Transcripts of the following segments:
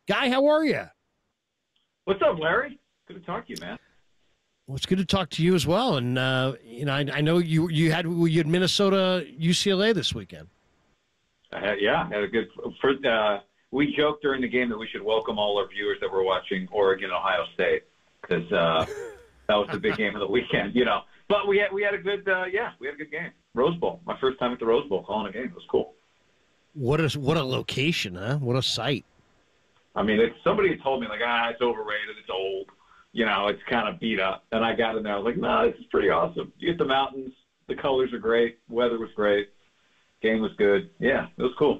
Guy, how are you? What's up, Larry? Good to talk to you, man. Well, it's good to talk to you as well. And I know you had Minnesota UCLA this weekend. I had a good. We joked during the game that we should welcome all our viewers that were watching Oregon Ohio State because that was the big game of the weekend. But we had a good game. Rose Bowl, my first time at the Rose Bowl calling a game. It was cool. What a location, huh? What a sight. I mean, somebody had told me it's overrated, it's old, it's kind of beat up. And I got in there, I was like, no, this is pretty awesome. You get the mountains, the colors are great, weather was great, game was good. Yeah, it was cool.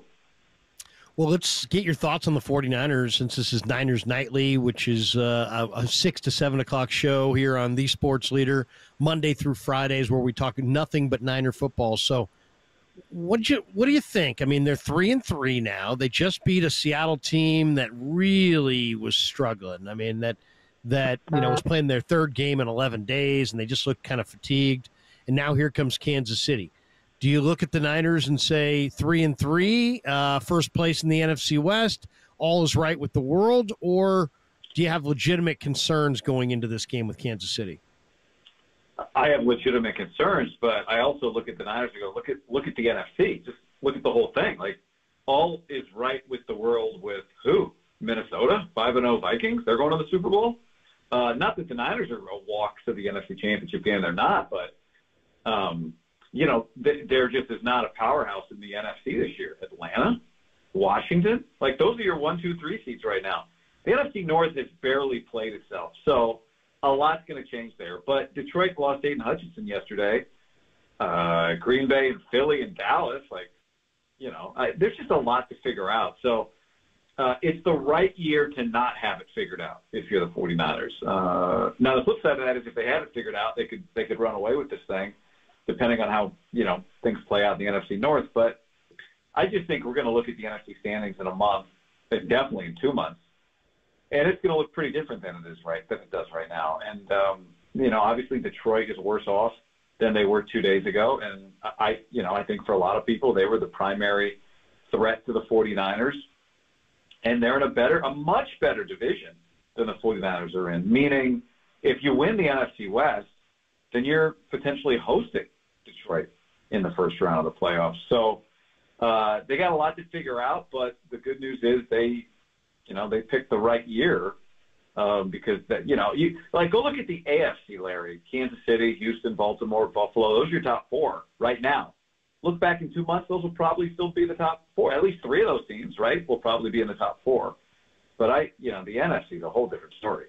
Well, let's get your thoughts on the 49ers since this is Niners Nightly, which is a 6 to 7 o'clock show here on The Sports Leader, Monday through Fridays, where we talk nothing but Niner football. So what do you think? I mean, they're 3-3 now. They just beat a Seattle team that really was struggling. I mean, that was playing their third game in 11 days, and they just looked kind of fatigued. And now here comes Kansas City. Do you look at the Niners and say 3-3, first place in the NFC West, all is right with the world, or do you have legitimate concerns going into this game with Kansas City? I have legitimate concerns, but I also look at the Niners and go, look at the NFC. Just look at the whole thing. All is right with the world with who? Minnesota, 5-0 Vikings. They're going to the Super Bowl. Not that the Niners are a walk to the NFC Championship game. They're not, but there just is not a powerhouse in the NFC this year. Atlanta, Washington, those are your 1, 2, 3 seeds right now. The NFC North has barely played itself, so a lot's going to change there. But Detroit lost Aiden Hutchinson yesterday. Green Bay and Philly and Dallas, there's just a lot to figure out. So it's the right year to not have it figured out if you're the 49ers. Now, the flip side of that is if they had it figured out, they could run away with this thing, depending on how things play out in the NFC North. But I just think we're going to look at the NFC standings in a month, and definitely in 2 months, and it's going to look pretty different than it does right now. And obviously Detroit is worse off than they were 2 days ago, and I think for a lot of people they were the primary threat to the 49ers, and they're in a much better division than the 49ers are in. Meaning, if you win the NFC West, then you're potentially hosting Detroit in the first round of the playoffs. So they got a lot to figure out, but the good news is they picked the right year because go look at the AFC, Larry. Kansas City, Houston, Baltimore, Buffalo. Those are your top four right now. Look back in 2 months; those will probably still be the top four. At least three of those teams, right, will probably be in the top four. But the NFC is a whole different story.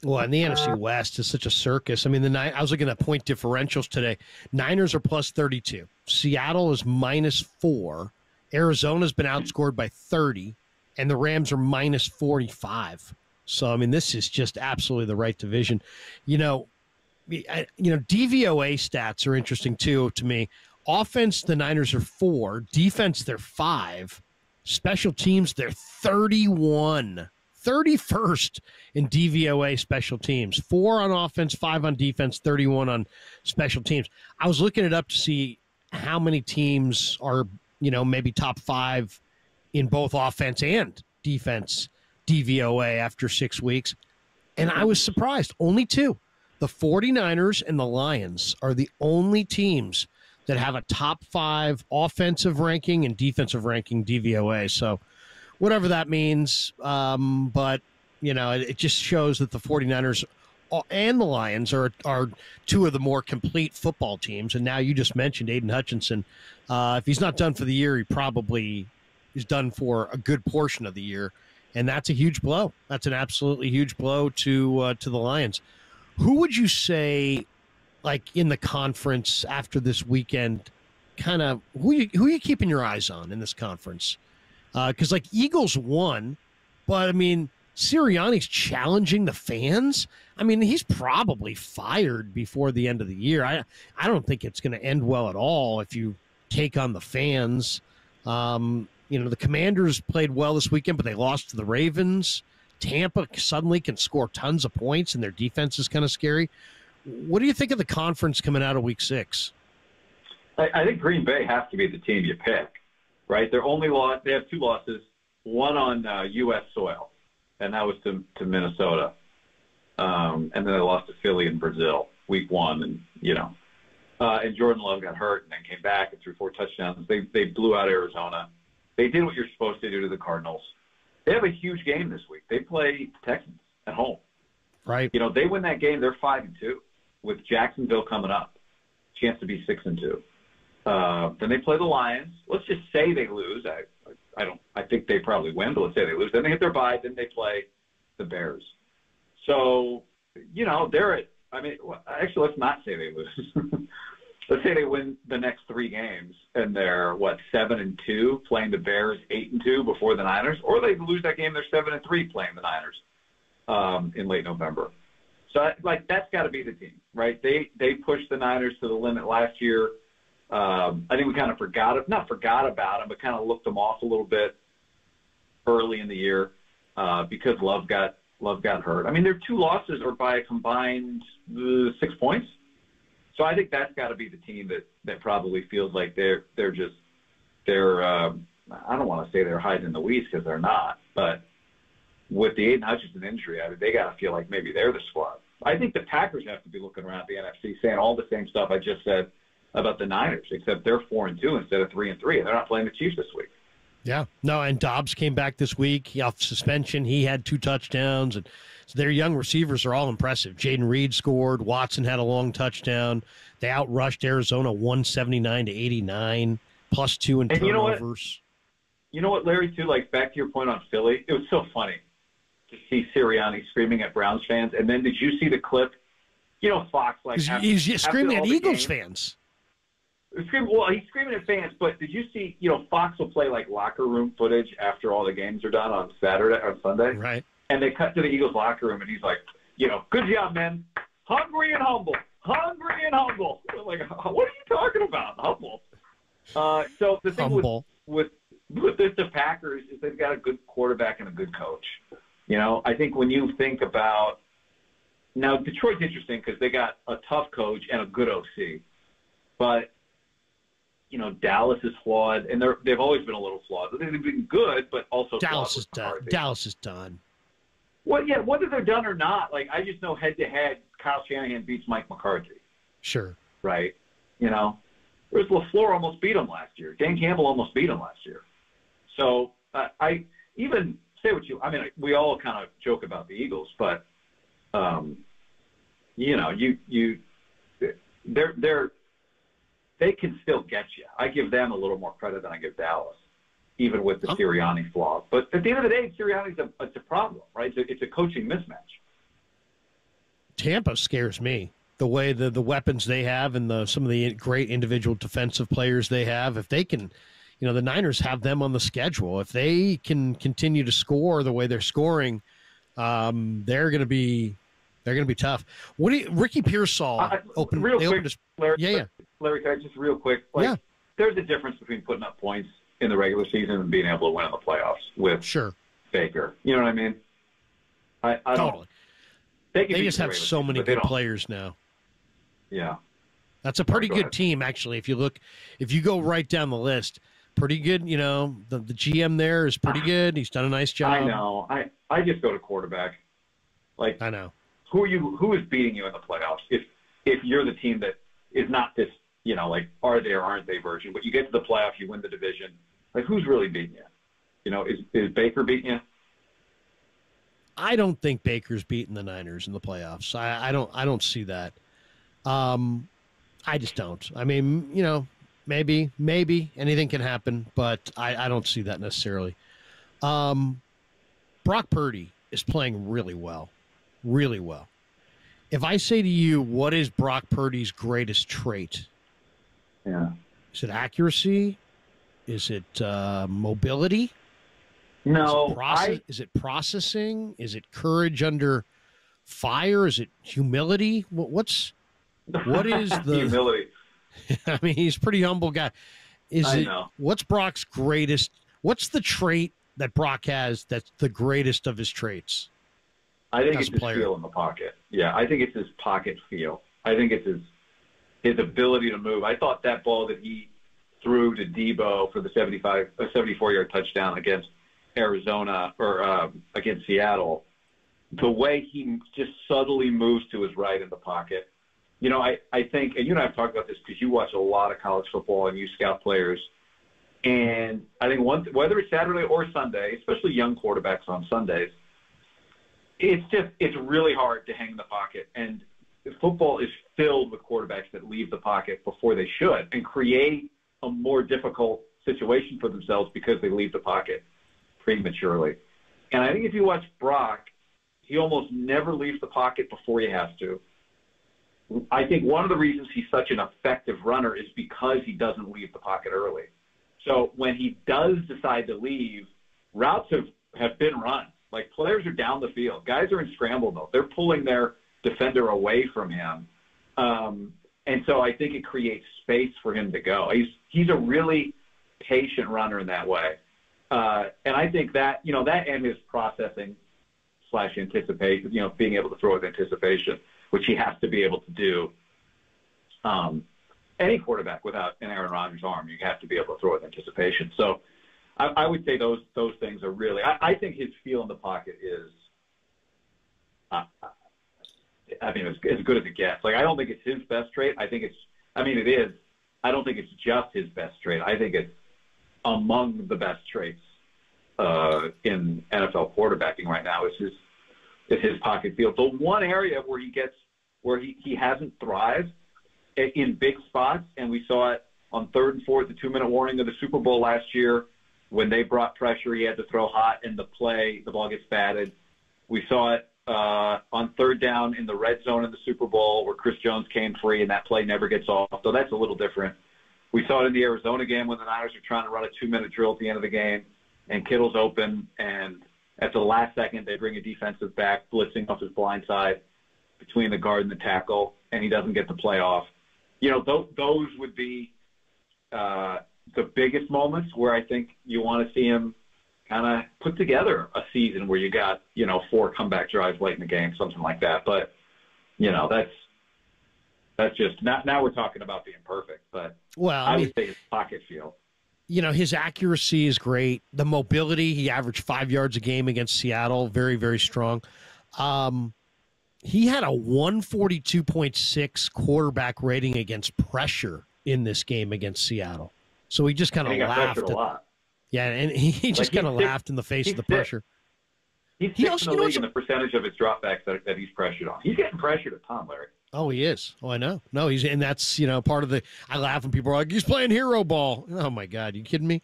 Well, and the NFC West is such a circus. I mean, I was looking at point differentials today. Niners are plus 32. Seattle is minus 4. Arizona's been outscored by 30. And the Rams are minus 45. So, I mean, this is just absolutely the right division. DVOA stats are interesting, too, to me. Offense, the Niners are 4. Defense, they're 5. Special teams, they're 31. 31st in DVOA special teams. 4 on offense, 5 on defense, 31 on special teams. I was looking it up to see how many teams are, maybe top 5 in both offense and defense DVOA after 6 weeks. And I was surprised. Only 2. The 49ers and the Lions are the only teams that have a top 5 offensive ranking and defensive ranking DVOA. So whatever that means. But, it just shows that the 49ers and the Lions are 2 of the more complete football teams. And now you just mentioned Aiden Hutchinson. If he's not done for the year, he probably is done for a good portion of the year. And that's a huge blow. That's an absolutely huge blow to the Lions. Who would you say, in the conference after this weekend, kind of who are you keeping your eyes on in this conference? Because Eagles won, but I mean Sirianni's challenging the fans. I mean he's probably fired before the end of the year. I don't think it's going to end well at all if you take on the fans. The Commanders played well this weekend, but they lost to the Ravens. Tampa suddenly can score tons of points, and their defense is kind of scary. What do you think of the conference coming out of Week 6? I think Green Bay has to be the team you pick, right? They have 2 losses, one on U.S. soil. and that was to Minnesota. And then they lost to Philly in Brazil, week 1, and Jordan Love got hurt and then came back and threw 4 touchdowns. They blew out Arizona. They did what you're supposed to do to the Cardinals. They have a huge game this week. They play the Texans at home. Right. They win that game, they're 5-2 with Jacksonville coming up. Chance to be 6-2. Then they play the Lions. Let's just say they lose. I think they probably win, but let's say they lose. Then they hit their bye. Then they play the Bears. So, actually, let's not say they lose. Let's say they win the next 3 games, and they're 7-2, playing the Bears 8-2 before the Niners, or they lose that game, they're 7-3 playing the Niners in late November. So, that's got to be the team, right? They pushed the Niners to the limit last year. I think we kind of not forgot about them, but kind of looked them off a little bit early in the year because Love got hurt. I mean, their 2 losses are by a combined 6 points. So I think that's got to be the team that probably feels like they're I don't want to say they're hiding in the weeds because they're not, but with the Aiden Hutchinson injury, they got to feel like maybe they're the squad. I think the Packers have to be looking around at the NFC saying all the same stuff I just said about the Niners, except they're 4-2 instead of 3-3, and they're not playing the Chiefs this week. Yeah. No, and Dobbs came back this week. He off suspension. He had 2 touchdowns, and so their young receivers are all impressive. Jaden Reed scored. Watson had a long touchdown. They outrushed Arizona 179-89, +2 in turnovers. You know what, Larry, too, back to your point on Philly, it was so funny to see Sirianni screaming at Browns fans. And then did you see the clip? Fox, he's screaming at Eagles fans. He's screaming at fans, but did you see, Fox will play locker room footage after all the games are done on Sunday. Right. And they cut to the Eagles locker room, and he's like, good job, men. Hungry and humble. Hungry and humble. I'm like, what are you talking about? Humble. So the thing with the Packers is they've got a good quarterback and a good coach. I think when you think about – now, Detroit's interesting because they got a tough coach and a good OC. But, Dallas is flawed, and they've always been a little flawed. They've been good, but also Dallas is done. Dallas is done. Well, yeah, whether they're done or not, I just know head-to-head, Kyle Shanahan beats Mike McCarthy. Sure. Right? Whereas LaFleur almost beat him last year. Dan Campbell almost beat him last year. So I even say what we all kind of joke about the Eagles, but, they can still get you. I give them a little more credit than I give Dallas, even with the Sirianni flaw. But at the end of the day, Sirianni's it's a problem, right? It's a coaching mismatch. Tampa scares me. The way the weapons they have and some of the great individual defensive players they have. If they can, the Niners have them on the schedule. If they can continue to score the way they're scoring, they're going to be tough. Ricky Pearsall opened? Larry, can I just real quick? There's a difference between putting up points in the regular season and being able to win in the playoffs with Baker. You know what I mean? I totally. They just have so many good players now. Yeah. That's a pretty good team, actually. If you go right down the list, pretty good. The GM there is pretty good. He's done a nice job. I know. I just go to quarterback. I know. Who is beating you in the playoffs? If you're the team that is not this, are they or aren't they version, but you get to the playoffs, you win the division. Who's really beating you? Is Baker beating you? I don't think Baker's beating the Niners in the playoffs. I don't see that. I just don't. I mean, maybe anything can happen, but I don't see that necessarily. Brock Purdy is playing really well. Really well. If I say to you, what is Brock Purdy's greatest trait? Yeah. Is it accuracy? Is it mobility? No. Is it processing? Is it courage under fire? Is it humility? What is the humility? I mean, he's a pretty humble guy. What's Brock's greatest? What's the trait that Brock has that's the greatest of his traits? I think it's his feel in the pocket. Yeah, I think it's his pocket feel. I think it's his ability to move. I thought that ball that he threw to Debo for the 74-yard touchdown against Arizona or against Seattle, the way he just subtly moves to his right in the pocket. You know, I think, and you and I have talked about this because you watch a lot of college football and you scout players. And I think whether it's Saturday or Sunday, especially young quarterbacks on Sundays, it's really hard to hang in the pocket. And football is filled with quarterbacks that leave the pocket before they should and create a more difficult situation for themselves because they leave the pocket prematurely. And I think if you watch Brock, he almost never leaves the pocket before he has to. I think one of the reasons he's such an effective runner is because he doesn't leave the pocket early. So when he does decide to leave, routes have been run. Like, players are down the field. Guys are in scramble mode. They're pulling their defender away from him. And so I think it creates space for him to go. He's a really patient runner in that way. And I think that, you know, that and his processing / anticipation, you know, being able to throw with anticipation, which he has to be able to do. Any quarterback without an Aaron Rodgers arm, you have to be able to throw with anticipation. So I would say those things are really, I think his feel in the pocket is, I mean, as good as it gets. Like, I don't think it's his best trait. It is. I don't think it's just his best trait. I think it's among the best traits in NFL quarterbacking right now is his pocket feel. The one area where he hasn't thrived in big spots, and we saw it on 3rd and 4th, the 2-minute warning of the Super Bowl last year, when they brought pressure, he had to throw hot in the play, the ball gets batted. We saw it on 3rd down in the red zone in the Super Bowl where Chris Jones came free and that play never gets off. So that's a little different. We saw it in the Arizona game when the Niners are trying to run a 2-minute drill at the end of the game and Kittle's open, and at the last second they bring a defensive back blitzing off his blind side between the guard and the tackle, and he doesn't get the play off. You know, those would be the biggest moments where I think you want to see him kind of put together a season where you got, 4 comeback drives late in the game, something like that. But, that's just now we're talking about being perfect. But I would say his pocket feel. His accuracy is great. The mobility, he averaged 5 yards a game against Seattle. Very, very strong. He had a 142.6 quarterback rating against pressure in this game against Seattle. So he just kind of laughed. A lot. Yeah, and he just kind of laughed in the face of the pressure. He's sixth in the league in the percentage of his dropbacks that he's pressured on. He's getting pressured a ton, Larry. Oh, he is. Oh, I know. No, and that's, part of I laugh when people are like, he's playing hero ball. Oh, my God. You kidding me?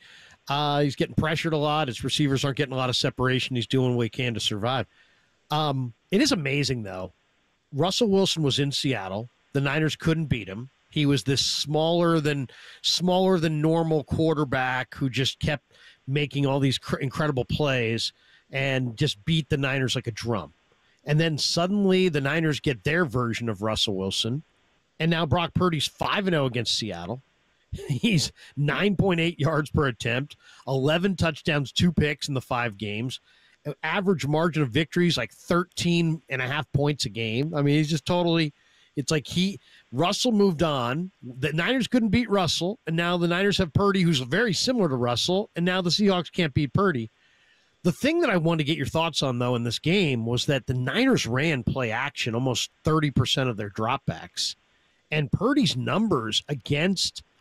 He's getting pressured a lot. His receivers aren't getting a lot of separation. He's doing what he can to survive. It is amazing, though. Russell Wilson was in Seattle. The Niners couldn't beat him. He was this smaller than normal quarterback who just kept making all these incredible plays and just beat the Niners like a drum. And then suddenly the Niners get their version of Russell Wilson, and now Brock Purdy's 5-0 against Seattle. He's 9.8 yards per attempt, 11 touchdowns, 2 picks in the 5 games. Average margin of victories like 13.5 points a game. I mean, he's just totally – it's like Russell moved on. The Niners couldn't beat Russell, and now the Niners have Purdy, who's very similar to Russell, and now the Seahawks can't beat Purdy. The thing that I wanted to get your thoughts on, though, in this game was that the Niners ran play action almost 30% of their dropbacks, and Purdy's numbers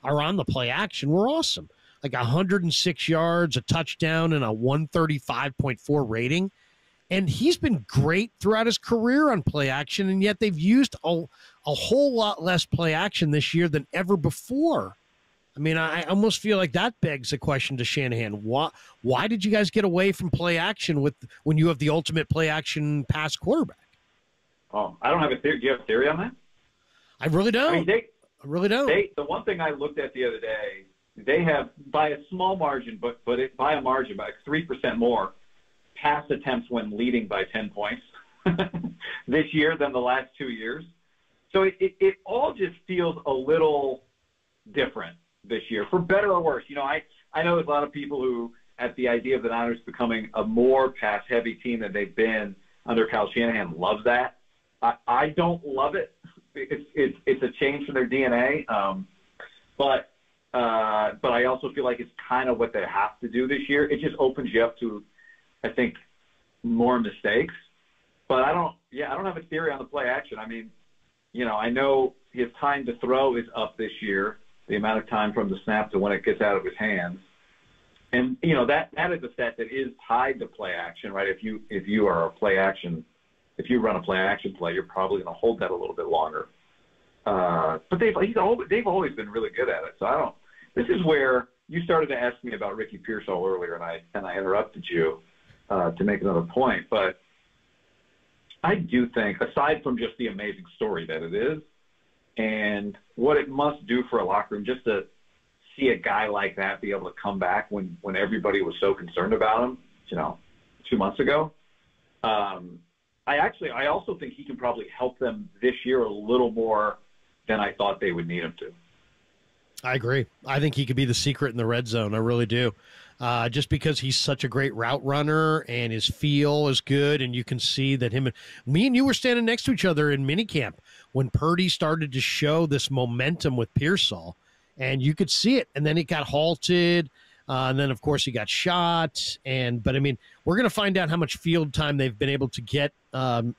are on the play action were awesome. Like 106 yards, a touchdown, and a 135.4 rating. And he's been great throughout his career on play action, and yet they've used a whole lot less play action this year than ever before. I mean, I almost feel like that begs a question to Shanahan. Why did you guys get away from play action when you have the ultimate play action pass quarterback? Oh, I don't have a theory. Do you have a theory on that? I really don't. I really don't. The one thing I looked at the other day, they have, by a small margin, by a margin, by 3% more, pass attempts when leading by 10 points this year than the last 2 years. So it all just feels a little different this year, for better or worse. I know there's a lot of people who, at the idea of the Niners becoming a more pass-heavy team than they've been under Kyle Shanahan, loves that. I don't love it. It's a change from their DNA, but I also feel like it's kind of what they have to do this year. It just opens you up to I think, more mistakes. But I don't have a theory on the play action. I mean, I know his time to throw is up this year, the amount of time from the snap to when it gets out of his hands. And, that is a stat that is tied to play action, right? If you are a play action, if you run a play action play, you're probably going to hold that a little bit longer. But they've always been really good at it. So this is where you started to ask me about Ricky Pearsall earlier, and I interrupted you to make another point. But I do think, aside from just the amazing story that it is and what it must do for a locker room just to see a guy like that be able to come back when everybody was so concerned about him, 2 months ago, I also think he can probably help them this year a little more than I thought they would need him to. I agree. I think he could be the secret in the red zone. I really do. Just because he's such a great route runner and his feel is good, and you can see that me and you were standing next to each other in minicamp when Purdy started to show this momentum with Pearsall, and you could see it. And then it got halted, and then of course he got shot. But I mean, we're going to find out how much field time they've been able to get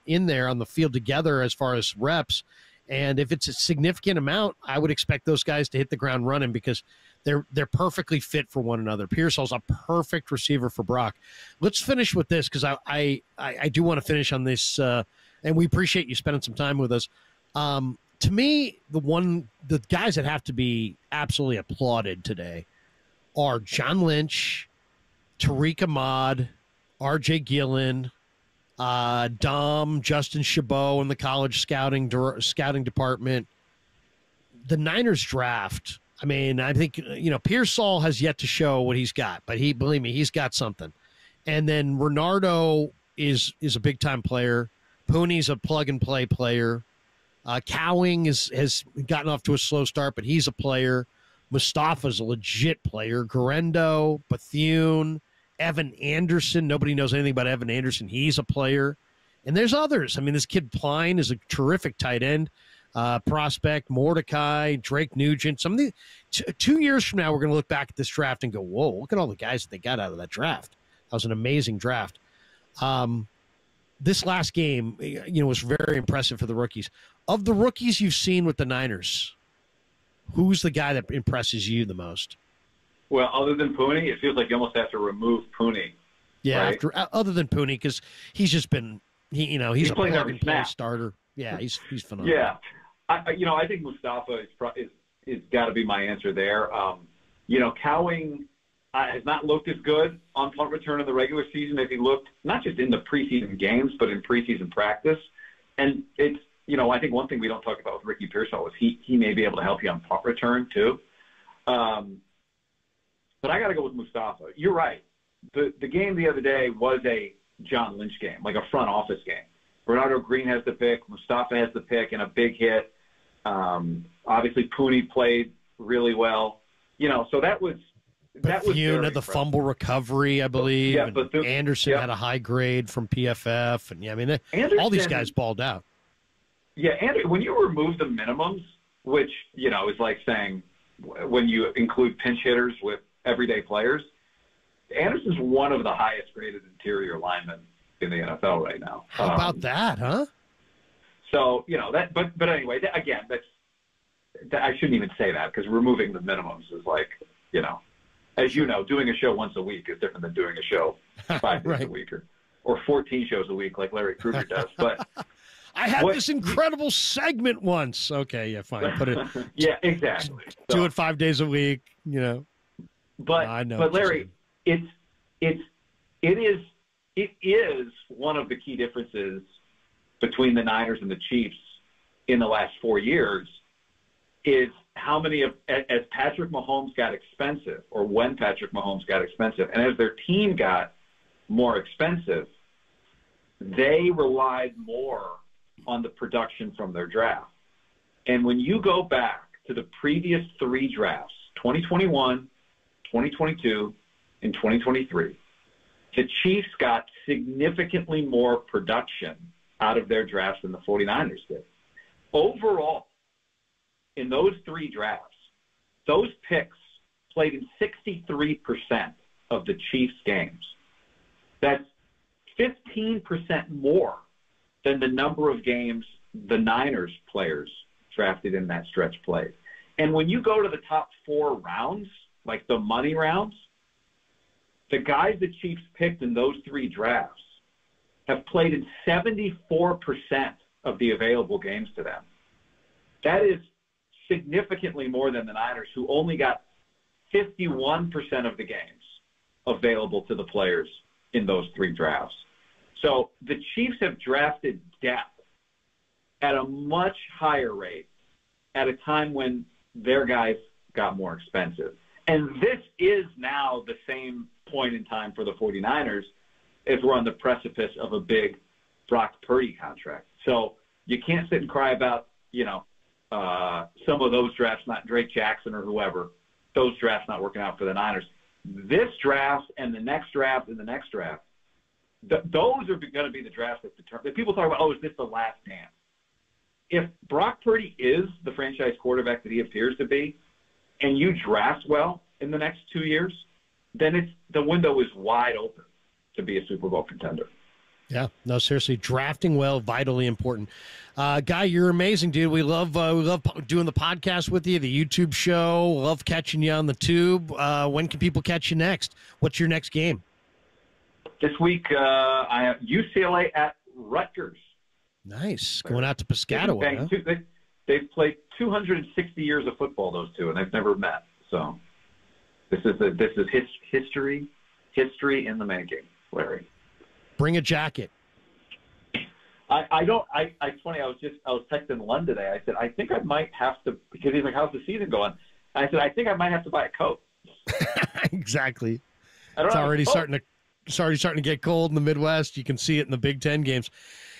in there on the field together as far as reps. And if it's a significant amount, I would expect those guys to hit the ground running because they're perfectly fit for one another. Pearsall's a perfect receiver for Brock. Let's finish with this because I do want to finish on this, and we appreciate you spending some time with us. To me, the guys that have to be absolutely applauded today are John Lynch, Tariq Ahmad, R.J. Gillen, Dom, Justin Chabot in the college scouting department. The Niners draft, I mean, I think, Pearsall has yet to show what he's got, but believe me, he's got something. And then Renardo is a big-time player. Pooney's a plug-and-play player. Cowing has gotten off to a slow start, but he's a player. Mustafa's a legit player. Garendo, Bethune, Evan Anderson. Nobody knows anything about Evan Anderson. He's a player. And there's others. I mean, this kid Pline is a terrific tight end prospect. Mordecai, Drake Nugent. Some of the 2 years from now, we're going to look back at this draft and go, whoa, look at all the guys that they got out of that draft. That was an amazing draft. This last game, was very impressive for the rookies. Of the rookies you've seen with the Niners, who's the guy that impresses you the most? Well, other than Pooney, it feels like you almost have to remove Pooney. Yeah, right? Other than Pooney, because he's just been, he's a plug-and-play starter. Yeah, he's phenomenal. Yeah, I think Mustafa is got to be my answer there. Cowing has not looked as good on punt return in the regular season as he looked not just in the preseason games, but in preseason practice. And it's, I think one thing we don't talk about with Ricky Pearsall is he may be able to help you on punt return too. But I got to go with Mustafa. You're right. The game the other day was a John Lynch game, like a front office game. Bernardo Green has the pick. Mustafa has the pick and a big hit. Obviously, Pooney played really well. So that was Bethune had the fumble recovery, I believe. Yeah, and Anderson had a high grade from PFF. And, all these guys balled out. Yeah, and when you remove the minimums, which, is like saying when you include pinch hitters with everyday players, Anderson's one of the highest graded interior linemen in the NFL right now. How about that, huh? So, but anyway, again, I shouldn't even say that because removing the minimums is like, as you know, doing a show once a week is different than doing a show 5 days a week or 14 shows a week like Larry Krueger does. But I had this incredible segment once. Okay, yeah, fine. Put it. Yeah, exactly. Do it 5 days a week, But I know. But Larry, it is one of the key differences between the Niners and the Chiefs in the last 4 years is how many as Patrick Mahomes got expensive, or when Patrick Mahomes got expensive, and as their team got more expensive, they relied more on the production from their draft. And when you go back to the previous 3 drafts, 2021, 2022, and 2023, the Chiefs got significantly more production out of their drafts than the 49ers did. Overall, in those 3 drafts, those picks played in 63% of the Chiefs' games. That's 15% more than the number of games the Niners players drafted in that stretch played. And when you go to the top 4 rounds, like the money rounds, the guys the Chiefs picked in those 3 drafts have played in 74% of the available games to them. That is significantly more than the Niners, who only got 51% of the games available to the players in those 3 drafts. So the Chiefs have drafted depth at a much higher rate at a time when their guys got more expensive. And this is now the same point in time for the 49ers as we're on the precipice of a big Brock Purdy contract. So you can't sit and cry about, some of those drafts, not Drake Jackson or whoever, those drafts not working out for the Niners. This draft and the next draft and the next draft, those are going to be the drafts that determine. People talk about, is this the last dance? If Brock Purdy is the franchise quarterback that he appears to be, and you draft well in the next 2 years, then the window is wide open to be a Super Bowl contender. Yeah, no, seriously, drafting well, vitally important. Guy, you're amazing, dude. We love doing the podcast with you, the YouTube show. Love catching you on the tube. When can people catch you next? What's your next game? This week, I have UCLA at Rutgers. Nice, going out to Piscataway. Huh? They've played 260 years of football, those two, and they've never met. So this is history in the making, Larry. Bring a jacket. It's funny. I was texting Lund today. I said, I think I might have to, because he's like, how's the season going? I said, I think I might have to buy a coat. Exactly. It's already starting to get cold in the Midwest. You can see it in the Big Ten games.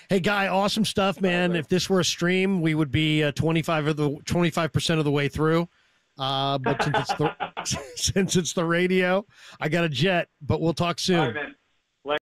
Hey, Guy, awesome stuff, man. If this were a stream, we would be 25% of the way through. But since it's the radio, I got a jet. But we'll talk soon. All right, man.